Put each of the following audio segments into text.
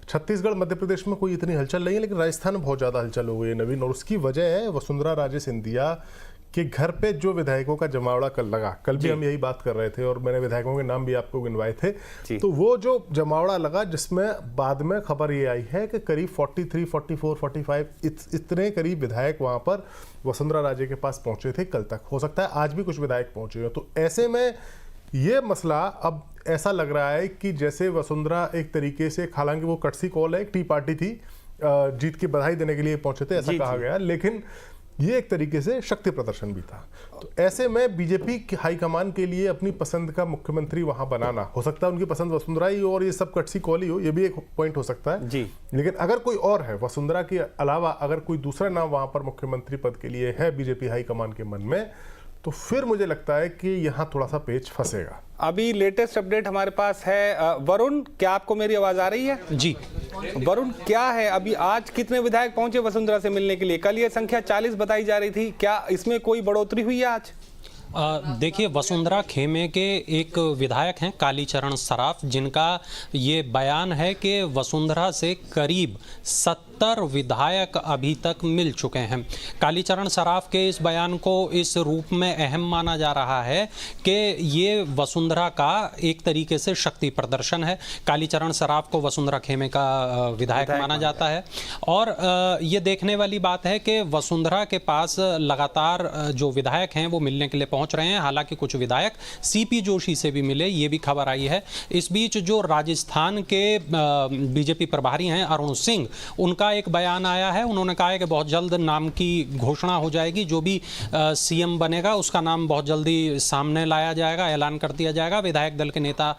छत्तीसगढ़ मध्य प्रदेश में कोई इतनी हलचल नहीं है, लेकिन राजस्थान में बहुत ज़्यादा हलचल हो गई है नवीन, और उसकी वजह है वसुंधरा राजे सिंधिया के घर पे जो विधायकों का जमावड़ा कल लगा। कल भी हम यही बात कर रहे थे और मैंने विधायकों के नाम भी आपको गिनवाए थे। तो वो जो जमावड़ा लगा, जिसमें बाद में खबर ये आई है कि करीब 43, 44, 45 इतने करीब विधायक वहां पर वसुंधरा राजे के पास पहुंचे थे कल तक। हो सकता है आज भी कुछ विधायक पहुंचे हो। तो ऐसे में ये मसला अब ऐसा लग रहा है कि जैसे वसुंधरा एक तरीके से, हालांकि वो कटसी कॉल है, एक टी पार्टी थी, जीत की बधाई देने के लिए पहुंचे थे ऐसा कहा गया, लेकिन ये एक तरीके से शक्ति प्रदर्शन भी था। तो ऐसे में बीजेपी की हाईकमान के लिए अपनी पसंद का मुख्यमंत्री वहां बनाना, हो सकता है उनकी पसंद वसुंधरा ही हो और ये सब कटसी कॉल ही हो, ये भी एक पॉइंट हो सकता है जी। लेकिन अगर कोई और है, वसुंधरा के अलावा अगर कोई दूसरा नाम वहां पर मुख्यमंत्री पद के लिए है बीजेपी हाईकमान के मन में, तो फिर मुझे लगता है कि यहाँ थोड़ा सा पेच फंसेगा। अभी लेटेस्ट अपडेट हमारे पास है। वरुण, क्या आपको मेरी आवाज आ रही है? जी वरुण, क्या है अभी आज कितने विधायक पहुंचे वसुंधरा से मिलने के लिए? कल ये संख्या 40 बताई जा रही थी, क्या इसमें कोई बढ़ोतरी हुई है आज? देखिए, वसुंधरा खेमे के एक विधायक हैं कालीचरण सराफ, जिनका ये बयान है कि वसुंधरा से करीब 70 विधायक अभी तक मिल चुके हैं। कालीचरण सराफ के इस बयान को इस रूप में अहम माना जा रहा है कि ये वसुंधरा का एक तरीके से शक्ति प्रदर्शन है। कालीचरण सराफ को वसुंधरा खेमे का विधायक माना जाता है और ये देखने वाली बात है कि वसुंधरा के पास लगातार जो विधायक हैं वो मिलने के लिए पहुंच रहे हैं। हालांकि कुछ विधायक सीपी जोशी से भी मिले, ये भी खबर आई है। इस बीच जो राजस्थान के बीजेपी प्रभारी हैं अरुण सिंह, उनका एक बयान आया है। उन्होंने कहा है कि बहुत जल्द नाम की घोषणा हो जाएगी, जो भी सीएम बनेगा उसका नाम बहुत जल्दी सामने लाया जाएगा, ऐलान कर दिया जाएगा। विधायक दल के नेता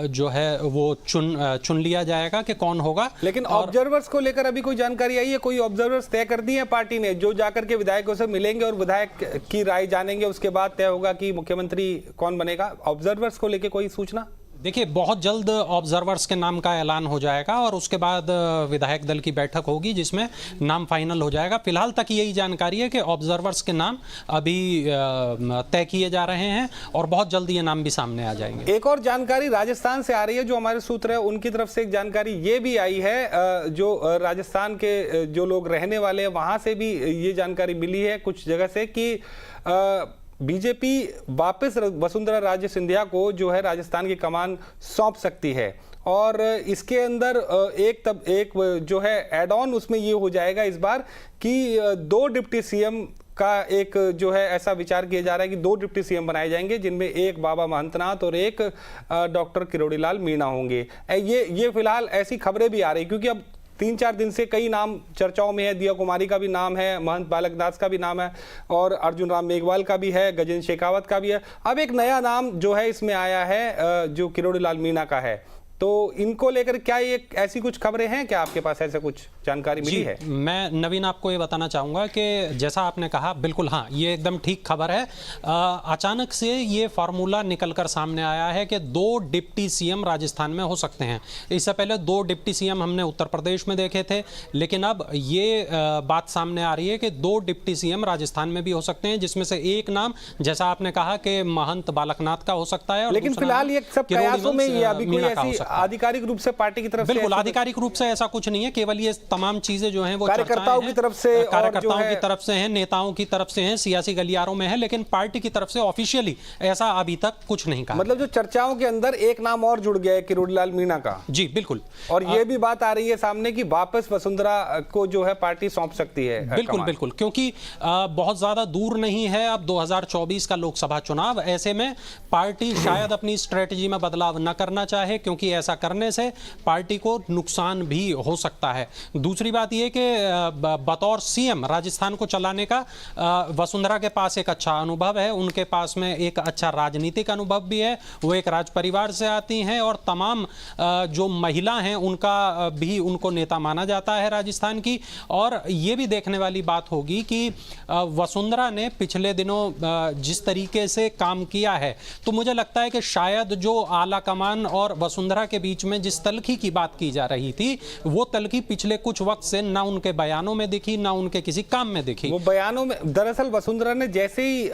जो है वो चुन लिया जाएगा कि कौन होगा। लेकिन ऑब्जर्वर्स को लेकर अभी कोई जानकारी आई है? कोई ऑब्जर्वर्स तय कर दिए हैं पार्टी ने, जो जाकर के विधायकों से मिलेंगे और विधायक की राय जानेंगे, उसके बाद तय होगा कि मुख्यमंत्री कौन बनेगा? ऑब्जर्वर्स को लेकर कोई सूचना? देखिए, बहुत जल्द ऑब्जर्वर्स के नाम का ऐलान हो जाएगा और उसके बाद विधायक दल की बैठक होगी जिसमें नाम फाइनल हो जाएगा। फिलहाल तक यही जानकारी है कि ऑब्जर्वर्स के नाम अभी तय किए जा रहे हैं और बहुत जल्द ये नाम भी सामने आ जाएंगे। एक और जानकारी राजस्थान से आ रही है, जो हमारे सूत्र है उनकी तरफ से एक जानकारी ये भी आई है, जो राजस्थान के जो लोग रहने वाले हैं वहां से भी ये जानकारी मिली है कुछ जगह से कि बीजेपी वापस वसुंधरा राजे सिंधिया को जो है राजस्थान की कमान सौंप सकती है। और इसके अंदर एक जो है एड ऑन उसमें ये हो जाएगा इस बार कि 2 डिप्टी सीएम का एक जो है ऐसा विचार किया जा रहा है कि 2 डिप्टी सीएम बनाए जाएंगे, जिनमें एक बाबा महंतनाथ और एक डॉक्टर किरोड़ीलाल मीणा होंगे। ये फिलहाल ऐसी खबरें भी आ रही, क्योंकि अब 3-4 दिन से कई नाम चर्चाओं में है। दिया कुमारी का भी नाम है, महंत बालकदास का भी नाम है और अर्जुन राम मेघवाल का भी है, गजेंद्र शेखावत का भी है। अब एक नया नाम जो है इसमें आया है, जो किरोड़ीलाल मीणा का है। तो इनको लेकर क्या ये ऐसी कुछ खबरें हैं? क्या आपके पास ऐसे कुछ जानकारी मिली है? मैं नवीन आपको ये बताना चाहूँगा कि जैसा आपने कहा, बिल्कुल हाँ, ये एकदम ठीक खबर है। अचानक से ये फार्मूला निकलकर सामने आया है कि 2 डिप्टी सीएम राजस्थान में हो सकते हैं। इससे पहले 2 डिप्टी सीएम हमने उत्तर प्रदेश में देखे थे, लेकिन अब ये बात सामने आ रही है कि 2 डिप्टी सीएम राजस्थान में भी हो सकते हैं, जिसमें से एक नाम जैसा आपने कहा कि महंत बालकनाथ का हो सकता है। लेकिन फिलहाल ये सब प्रयासों में ये अभी कोई ऐसी आधिकारिक रूप से पार्टी की तरफ से, बिल्कुल आधिकारिक रूप से ऐसा कुछ नहीं है। केवल ये तमाम चीजें जो हैं वो कार्यकर्ताओं की तरफ से, कार्यकर्ताओं की तरफ से हैं, नेताओं की तरफ से हैं, सियासी गलियारों में है, लेकिन पार्टी की तरफ से ऑफिशियली ऐसा अभी तक कुछ नहीं कहा। मतलब जो चर्चाओं के अंदर एक नाम और जुड़ गया है, किरोड़ीलाल मीणा का। जी बिल्कुल। और ये भी बात आ रही है सामने कि वापस वसुंधरा को जो है पार्टी सौंप सकती है। बिल्कुल बिल्कुल, क्योंकि बहुत ज्यादा दूर नहीं है अब 2024 का लोकसभा चुनाव। ऐसे में पार्टी शायद अपनी स्ट्रेटजी में बदलाव न करना चाहे, क्योंकि ऐसा करने से पार्टी को नुकसान भी हो सकता है। दूसरी बात यह कि बतौर सीएम राजस्थान को चलाने का वसुंधरा के पास एक अच्छा अनुभव है, उनके पास में एक अच्छा राजनीतिक अनुभव भी है, वो एक राज परिवार से आती हैं और तमाम जो महिला हैं उनका भी उनको नेता माना जाता है राजस्थान की। और ये भी देखने वाली बात होगी कि वसुंधरा ने पिछले दिनों जिस तरीके से काम किया है, तो मुझे लगता है कि शायद जो आला कमान और वसुंधरा के बीच में जिस तलखी की बात की जा रही थी, वो तलखी पिछले कुछ वक्त से ना उनके बयानों में दिखी, ना उनके किसी काम में दिखी। वो बयानों में दरअसल वसुंधरा ने जैसे ही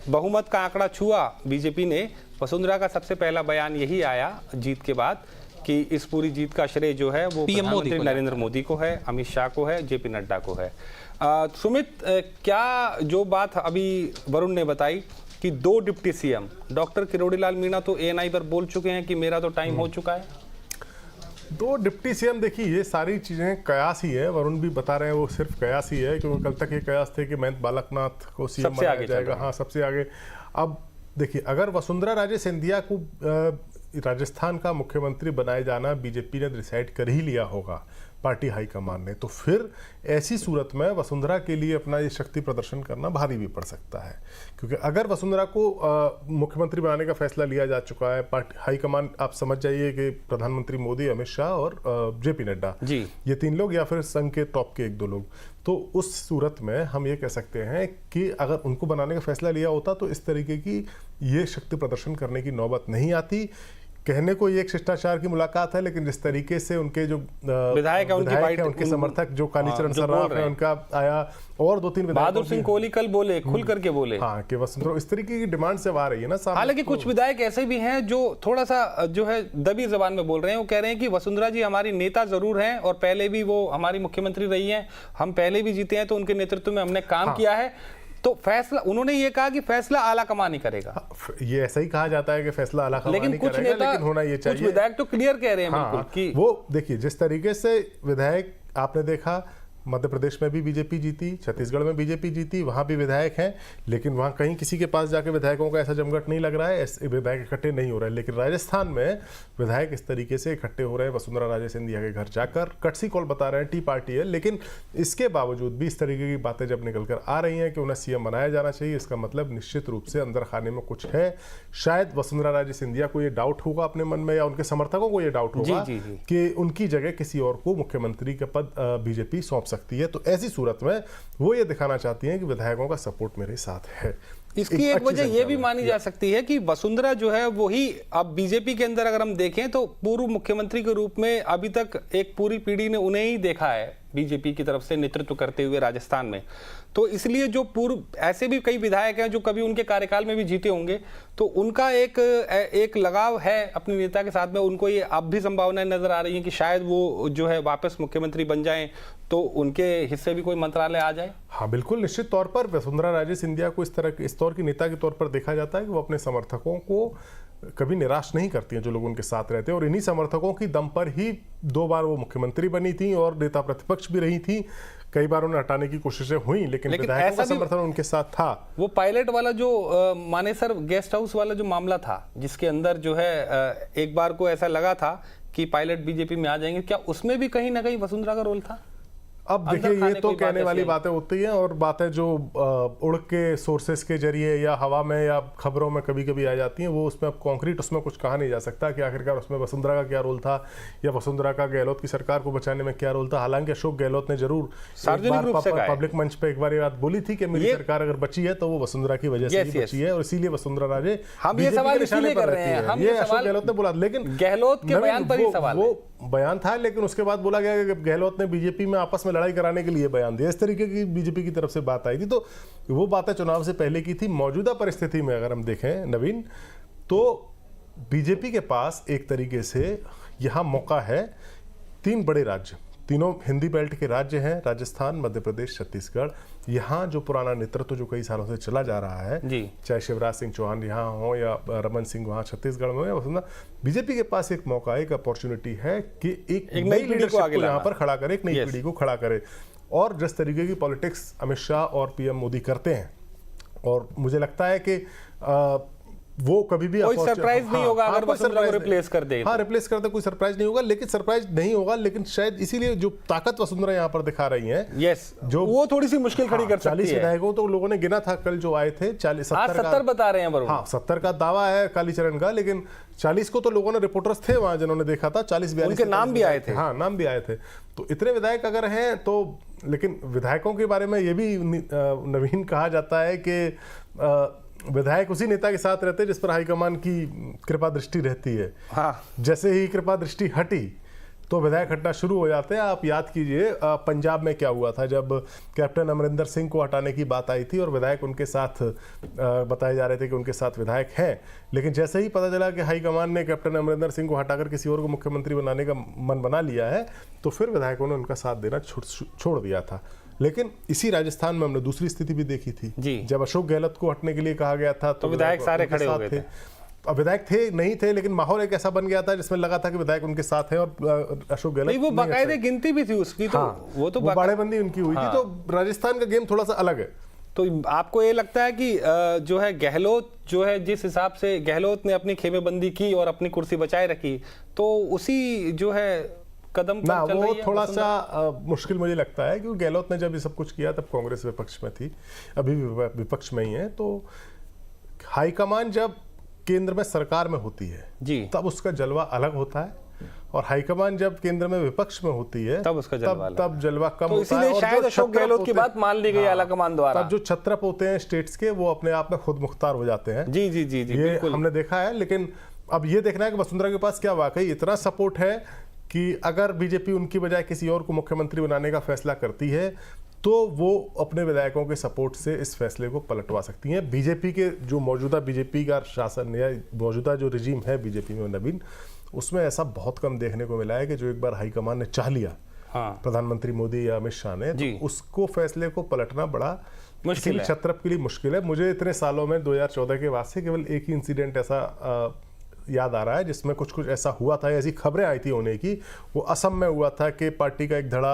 बहुमत का आंकड़ा छुआ बीजेपी ने, वसुंधरा का सबसे पहला बयान यही आया जीत के बाद कि इस पूरी जीत का श्रेय जो है वो पीएम मोदी प्रधानमंत्री को नरेंद्र मोदी को है, अमित शाह को है, जेपी नड्डा को है। सुमित, क्या जो बात अभी वरुण ने बताई कि 2 deputy CM doctor Kirodilal Meena तो एएनआई पर बोल चुके हैं कि मेरा तो टाइम हो चुका है। 2 डिप्टी सीएम, देखिए ये सारी चीजें कयास ही है। वरुण भी बता रहे हैं वो सिर्फ कयास ही है, क्योंकि कल तक ये कयास थे कि मयंक बालकनाथ को सीएम सबसे बनाया आगे जाएगा। हाँ, सबसे आगे। अब देखिए, अगर वसुंधरा राजे सिंधिया को राजस्थान का मुख्यमंत्री बनाए जाना बीजेपी ने डिसाइड कर ही लिया होगा, पार्टी हाईकमान ने, तो फिर ऐसी सूरत में वसुंधरा के लिए अपना ये शक्ति प्रदर्शन करना भारी भी पड़ सकता है। क्योंकि अगर वसुंधरा को मुख्यमंत्री बनाने का फैसला लिया जा चुका है, पार्टी हाईकमान, आप समझ जाइए कि प्रधानमंत्री मोदी, अमित शाह और जेपी नड्डा, जी, ये 3 लोग, या फिर संघ के टॉप के 1-2 लोग, तो उस सूरत में हम ये कह सकते हैं कि अगर उनको बनाने का फैसला लिया होता तो इस तरीके की ये शक्ति प्रदर्शन करने की नौबत नहीं आती। कहने को ये एक शिष्टाचार की मुलाकात है, लेकिन जिस तरीके से उनके जो विधायक है, उनके समर्थक जो कालीचरण सराफ है, उनका आया, और 2-3 विधायक, बहादुर सिंह कोहली कल बोले, खुल करके बोले, हाँ, कि वसुंधरा इस तरीके की डिमांड से आ रही है ना सामने। हालांकि कुछ विधायक ऐसे भी हैं जो थोड़ा सा जो है दबी जबान में बोल रहे हैं। वो कह रहे हैं कि वसुंधरा जी हमारी नेता जरूर हैं और पहले भी वो हमारी मुख्यमंत्री रही हैं, हम पहले भी जीते हैं, तो उनके नेतृत्व में हमने काम किया है, तो फैसला, उन्होंने ये कहा कि फैसला आला कमान ही करेगा। ये ऐसा ही कहा जाता है कि फैसला आला कमान लेकिन ही कुछ करेगा, नेता, लेकिन होना ये चाहिए। कुछ विधायक तो क्लियर कह रहे हैं बिल्कुल कि वो देखिए, जिस तरीके से विधायक आपने देखा, मध्य प्रदेश में भी बीजेपी जीती, छत्तीसगढ़ में बीजेपी जीती, वहां भी विधायक हैं, लेकिन वहां कहीं किसी के पास जाके विधायकों का ऐसा जमघट नहीं लग रहा है, ऐसे विधायक इकट्ठे नहीं हो रहे हैं। लेकिन राजस्थान में विधायक इस तरीके से इकट्ठे हो रहे हैं वसुंधरा राजे सिंधिया के घर जाकर। कटसी कॉल बता रहे हैं, टी पार्टी है, लेकिन इसके बावजूद भी इस तरीके की बातें जब निकल कर आ रही हैं कि उन्हें सीएम बनाया जाना चाहिए, इसका मतलब निश्चित रूप से अंदर खाने में कुछ है। शायद वसुंधरा राजे सिंधिया को ये डाउट होगा अपने मन में, या उनके समर्थकों को ये डाउट होगा कि उनकी जगह किसी और को मुख्यमंत्री का पद बीजेपी सौंप सकती है। तो ऐसी सूरत में वो ये दिखाना चाहती हैं कि विधायकों का सपोर्ट मेरे साथ है। इसकी एक वजह यह भी मानी जा सकती है कि वसुंधरा जो है वो ही, अब बीजेपी के अंदर अगर हम देखें तो पूर्व मुख्यमंत्री के रूप में अभी तक एक पूरी पीढ़ी ने उन्हें ही देखा है बीजेपी की तरफ से नेतृत्व करते हुए राजस्थान में। तो इसलिए जो पूर्व ऐसे भी कई विधायक हैं जो कभी उनके कार्यकाल में भी जीते होंगे, तो उनका एक लगाव है अपने नेता के साथ में। उनको ये अब भी संभावनाएं नजर आ रही हैं कि शायद वो जो है वापस मुख्यमंत्री बन जाएं, तो उनके हिस्से भी कोई मंत्रालय आ जाए। हाँ, बिल्कुल, निश्चित तौर पर वसुंधरा राजे सिंधिया को इस तौर की नेता के तौर पर देखा जाता है कि वो अपने समर्थकों को कभी निराश नहीं करती हैं, जो लोग उनके साथ रहते हैं। और इन्हीं समर्थकों की दम पर ही 2 बार वो मुख्यमंत्री बनी थी और नेता प्रतिपक्ष भी रही थी। कई बार उन्हें हटाने की कोशिशें हुई, लेकिन विधायकों का समर्थन उनके साथ था। वो पायलट वाला जो मानेसर गेस्ट हाउस वाला जो मामला था, जिसके अंदर जो है एक बार को ऐसा लगा था कि पायलट बीजेपी में आ जाएंगे, क्या उसमें भी कहीं ना कहीं वसुंधरा का रोल था? अब देखिए, ये तो कहने वाली बातें होती हैं, और बातें जो उड़ के सोर्सेस के जरिए या हवा में या खबरों में कभी कभी आ जाती हैं, वो उसमें अब कॉन्क्रीट उसमें कुछ कहा नहीं जा सकता कि आखिरकार उसमें वसुंधरा का क्या रोल था, या वसुंधरा का गहलोत की सरकार को बचाने में क्या रोल था। हालांकि अशोक गहलोत ने जरूर पब्लिक मंच पे एक बार ये बात बोली थी कि मेरी सरकार अगर बची है तो वो वसुंधरा की वजह से ही बची है, और इसीलिए वसुंधरा राजे हम ये सवाल इसलिए कर रहे हैं, ये अशोक गहलोत ने बोला। लेकिन गहलोत के बयान पर ही सवाल, वो बयान था, लेकिन उसके बाद बोला गया कि गहलोत ने बीजेपी में आपस में लड़ाई कराने के लिए बयान दिया। इस तरीके की बीजेपी की तरफ से बात आई थी, तो वो बातें चुनाव से पहले की थी। मौजूदा परिस्थिति में अगर हम देखें नवीन, तो बीजेपी के पास एक तरीके से यहां मौका है। 3 बड़े राज्य, तीनों हिंदी बेल्ट के राज्य हैं, राजस्थान, मध्य प्रदेश, छत्तीसगढ़। यहाँ जो पुराना नेतृत्व जो कई सालों से चला जा रहा है, चाहे शिवराज सिंह चौहान यहाँ हो या रमन सिंह वहाँ छत्तीसगढ़ में हो, या वसुंधरा, बीजेपी के पास एक मौका, एक अपॉर्चुनिटी है कि एक नई लीडरशिप को यहाँ पर खड़ा करे, एक नई पीढ़ी को खड़ा करे। और जिस तरीके की पॉलिटिक्स अमित शाह और पीएम मोदी करते हैं, और मुझे लगता है कि वो कभी भी कोई सरप्राइज नहीं होगा अगर वसुंधरा को रिप्लेस कर दे। हाँ, रिप्लेस कर दे, कोई सरप्राइज नहीं होगा, लेकिन शायद इसीलिए जो ताकत वसुंधरा यहाँ पर दिखा रही है, जो वो थोड़ी सी मुश्किल खड़ी कर सकती है। 40 विधायकों तो लोगों ने गिना था कल जो आए थे, 70 बता रहे हैं। हाँ, 70 का दावा है कालीचरण का, लेकिन 40 को तो लोगों ने, रिपोर्टर्स थे वहां जिन्होंने देखा था, 40-42 उनके नाम भी आए थे। हाँ, नाम भी आए थे। तो इतने विधायक अगर हैं तो, लेकिन विधायकों के बारे में ये भी नवीन कहा जाता है कि विधायक उसी नेता के साथ रहते हैं जिस पर हाईकमान की कृपा दृष्टि रहती है। हाँ। जैसे ही कृपा दृष्टि हटी तो विधायक हटना शुरू हो जाते हैं। आप याद कीजिए पंजाब में क्या हुआ था जब कैप्टन अमरिंदर सिंह को हटाने की बात आई थी और विधायक उनके साथ बताए जा रहे थे कि उनके साथ विधायक हैं, लेकिन जैसे ही पता चला कि हाईकमान ने कैप्टन अमरिंदर सिंह को हटाकर किसी और को मुख्यमंत्री बनाने का मन बना लिया है, तो फिर विधायकों ने उनका साथ देना छोड़ दिया था। लेकिन इसी राजस्थान में हमने दूसरी स्थिति भी देखी थी जी। जब अशोक गहलोत को हटने के लिए कहा गया था तो विधायक सारे खड़े हो गए थे। अब विधायक थे नहीं थे, लेकिन माहौल एक ऐसा बन गया था जिसमें लगा था कि विधायक उनके साथ हैं और अशोक गहलोत नहीं, वो बाकायदे गिनती भी थी उसकी, तो हाँ, वो तो बाड़ेबंदी उनकी हुई थी। तो राजस्थान का गेम थोड़ा सा अलग है। तो आपको ये लगता है कि जो है गहलोत जो है, जिस हिसाब से गहलोत ने अपनी खेमेबंदी की और अपनी कुर्सी बचाए रखी, तो उसी जो है कदम ना वो थोड़ा सा मुश्किल मुझे लगता है, क्योंकि गहलोत ने जब ये सब कुछ किया तब कांग्रेस विपक्ष में थी, अभी भी विपक्ष में ही है। तो हाईकमान जब केंद्र में सरकार में होती है जी, तब उसका जलवा अलग होता है, और हाईकमान जब केंद्र में विपक्ष में होती है तब उसका जलवा तब जलवा कम तो होता है। और शायद अशोक गहलोत की बात मान ली गई आलाकमान द्वारा। तब जो छत्रप होते हैं स्टेट्स के, वो अपने आप में खुद मुख्तार हो जाते हैं। जी जी जी जी, ये बिल्कुल हमने देखा है। लेकिन अब ये देखना है कि वसुंधरा के पास क्या वाकई इतना सपोर्ट है कि अगर बीजेपी उनकी बजाय किसी और को मुख्यमंत्री बनाने का फैसला करती है तो वो अपने विधायकों के सपोर्ट से इस फैसले को पलटवा सकती हैं। बीजेपी के जो मौजूदा बीजेपी का शासन या मौजूदा जो रिजीम है बीजेपी में नवीन, उसमें ऐसा बहुत कम देखने को मिला है कि जो एक बार हाईकमान ने चाह लिया, हाँ, प्रधानमंत्री मोदी या अमित शाह ने, तो उसको फैसले को पलटना बड़ा मुश्किल है, छत्रप के लिए मुश्किल है। मुझे इतने सालों में 2014 के बाद से केवल एक ही इंसिडेंट ऐसा याद आ रहा है जिसमें कुछ ऐसा हुआ था, ऐसी खबरें आई थी होने की। वो असम में हुआ था कि पार्टी का एक धड़ा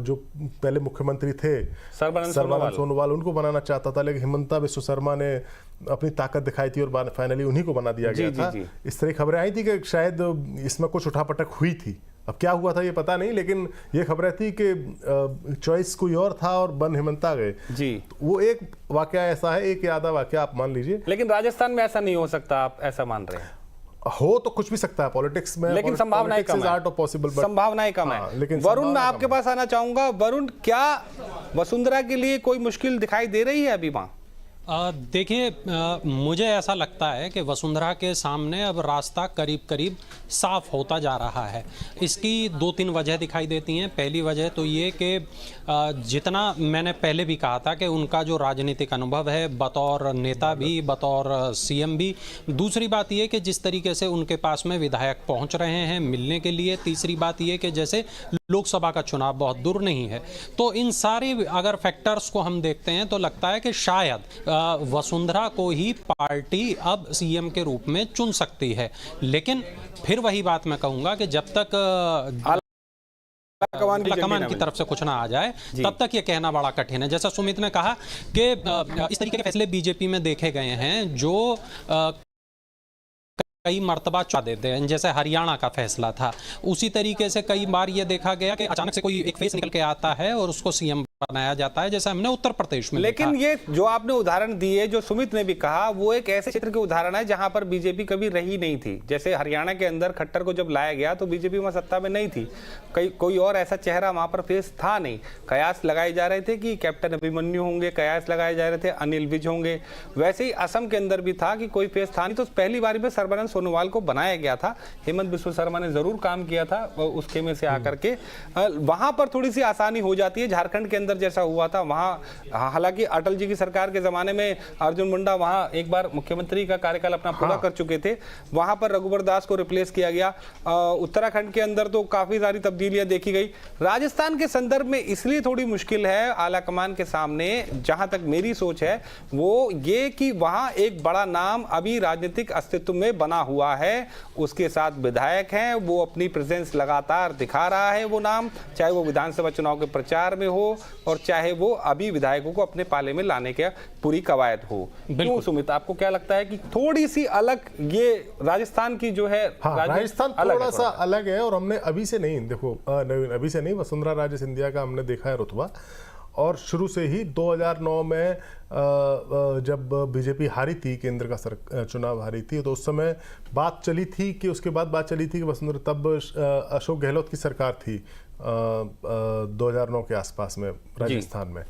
जो पहले मुख्यमंत्री थे सर्बानंद सोनोवाल, उनको बनाना चाहता था, लेकिन हिमंता बिस्व शर्मा ने अपनी ताकत दिखाई थी और फाइनली उन्हीं को बना दिया गया था। इस तरह खबरें आई थी कि शायद इसमें कुछ उठापटक हुई थी। अब क्या हुआ था ये पता नहीं, लेकिन ये खबरें थी कि चॉइस कोई और था और बन हिमंता गए जी। वो एक वाकया ऐसा है, एक आधा वाकया आप मान लीजिए। लेकिन राजस्थान में ऐसा नहीं हो सकता, आप ऐसा मान रहे हैं? हो तो कुछ भी सकता है पॉलिटिक्स में, लेकिन संभावनाएं कम है। संभावनाएं कम है। लेकिन वरुण, मैं आपके पास आना चाहूंगा। वरुण, क्या वसुंधरा के लिए कोई मुश्किल दिखाई दे रही है अभी वहां? देखिए, मुझे ऐसा लगता है कि वसुंधरा के सामने अब रास्ता करीब करीब साफ होता जा रहा है। इसकी 2-3 वजह दिखाई देती हैं। पहली वजह तो ये कि जितना मैंने पहले भी कहा था कि उनका जो राजनीतिक अनुभव है बतौर नेता भी, बतौर सीएम भी। दूसरी बात ये कि जिस तरीके से उनके पास में विधायक पहुंच रहे हैं मिलने के लिए। तीसरी बात ये कि जैसे लोकसभा का चुनाव बहुत दूर नहीं है, तो इन सारे अगर फैक्टर्स को हम देखते हैं तो लगता है कि शायद वसुंधरा को ही पार्टी अब सीएम के रूप में चुन सकती है। लेकिन फिर वही बात मैं कहूंगा कि जब तक कमान की तरफ से कुछ ना आ जाए तब तक ये कहना बड़ा कठिन है। जैसा सुमित ने कहा कि इस तरीके के फैसले बीजेपी में देखे गए हैं जो कई मर्तबा चुका देते हैं, जैसे हरियाणा का फैसला था। उसी तरीके से कई बार ये देखा गया कि अचानक से कोई एक फेस निकल के आता है और उसको सीएम बनाया जाता है, जैसे हमने उत्तर प्रदेश में। लेकिन ये जो आपने उदाहरण दिए, जो सुमित ने भी कहा, वो एक ऐसे क्षेत्र के उदाहरण है जहां पर बीजेपी कभी रही नहीं थी। जैसे हरियाणा के अंदर खट्टर को जब लाया गया तो बीजेपी वहां सत्ता में नहीं थी, कोई और ऐसा चेहरा वहां पर फेस था नहीं। कयास लगाए जा रहे थे कि कैप्टन अभिमन्यु होंगे, कयास लगाए जा रहे थे अनिल विज होंगे। वैसे ही असम के अंदर भी था कि कोई फेस था नहीं, तो पहली बार में सर्बानंद सोनोवाल को बनाया गया था। हेमंत बिस्व शर्मा ने जरूर काम किया था उस खेमे से आकर के। वहां पर थोड़ी सी आसानी हो जाती है। झारखंड के अंदर जैसा हुआ था, वहां हालांकि अटल जी की सरकार के जमाने में अर्जुन मुंडा वहां एक बार मुख्यमंत्री का कार्यकाल अपना पूरा कर चुके थे, वहां पर रघुवर दास को रिप्लेस किया गया। उत्तराखंड के अंदर तो काफी सारी तब्दीलियां देखी गई। राजस्थान के संदर्भ में इसलिए थोड़ी मुश्किल है आलाकमान के सामने, जहां तक मेरी सोच है वो ये कि वहां एक बड़ा नाम अभी राजनीतिक अस्तित्व में बना हुआ है, उसके साथ विधायक हैं, वो अपनी प्रेजेंस लगातार दिखा रहा है। वो नाम चाहे वो विधानसभा चुनाव के प्रचार में हो और चाहे वो अभी विधायकों को अपने पाले में लाने के पूरी कवायद हो। क्यों सुमित, आपको क्या लगता है कि थोड़ी सी अलग ये राजस्थान की जो है? हाँ, राजस्थान थोड़ा सा अलग है। और हमने अभी से नहीं, देखो नवीन, अभी से नहीं, वसुंधरा राजे सिंधिया का हमने देखा है रुतबा। और शुरू से ही 2009 में जब बीजेपी हारी थी, केंद्र का चुनाव हारी थी, तो उस समय बात चली थी कि उसके बाद बात चली थी कि वसुंधरा, तब अशोक गहलोत की सरकार थी 2009 के आसपास में राजस्थान में।